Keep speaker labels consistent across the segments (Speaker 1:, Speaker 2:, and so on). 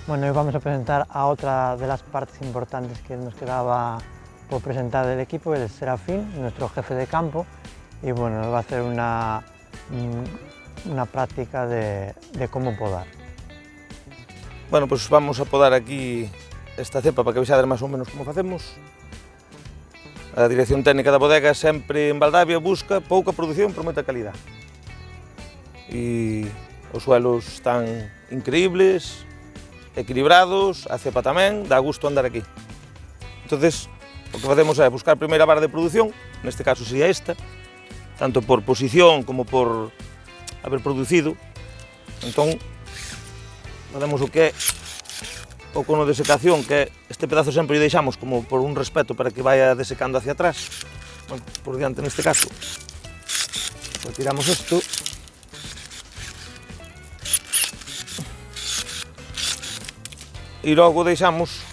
Speaker 1: Bueno, hoy vamos a presentar a otra de las partes importantes que nos quedaba por presentar del equipo, el Serafín, nuestro jefe de campo, y bueno, nos va a hacer una práctica de cómo podar.
Speaker 2: Bueno, pues vamos a podar aquí esta cepa para que vexades máis ou menos como facemos. A dirección técnica da bodega sempre en Valdavia busca pouca produción por moita calidad. E os suelos están increíbles, equilibrados, a cepa tamén, dá gusto andar aquí. Entonces, o que facemos é buscar a primeira vara de produción, neste caso sería esta, tanto por posición como por haber producido. Entón, facemos o que é o cono de secación, que este pedazo sempre o deixamos como por un respeto para que vaya desecando hacia atrás, bueno, por diante neste caso. Retiramos isto. E logo deixamos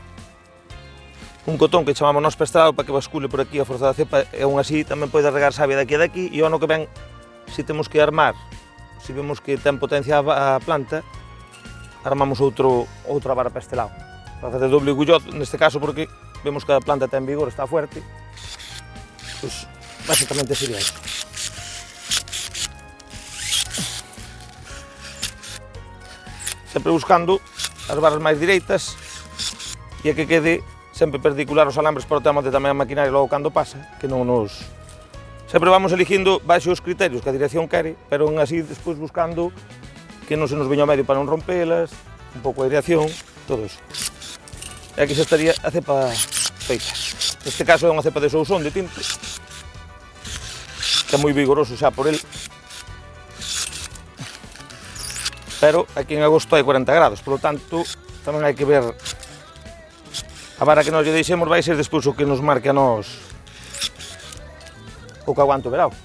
Speaker 2: un cotón que chamamos nós pestrado para que bascule por aquí a forza da cepa e aún así tamén pode regar savia daqui a daqui e o ano que ven, se temos que armar, se vemos que ten potencia a planta, armamos outra vara para este lado. Para facer doble gullot, neste caso porque vemos que a planta ten vigor, está fuerte, pois basicamente sería isto. Sempre buscando as varas máis direitas e que quede sempre perpendicular os alambres para o tema de tamén a maquinaria logo cando pasa, que non nos... Sempre vamos eligindo baixo os criterios que a dirección quere, pero aún así despois buscando que non se nos veña ao medio para non rompelas, un pouco de aireación, todo iso. E aquí xa estaría a cepa feita. Neste caso é unha cepa de sousón de tinte, que é moi vigoroso xa por el, pero aquí en agosto hai 40 grados, por lo tanto, tamén hai que ver a vara que nos lle deixemos vai ser despois o que nos marque a nós o que aguante o verao.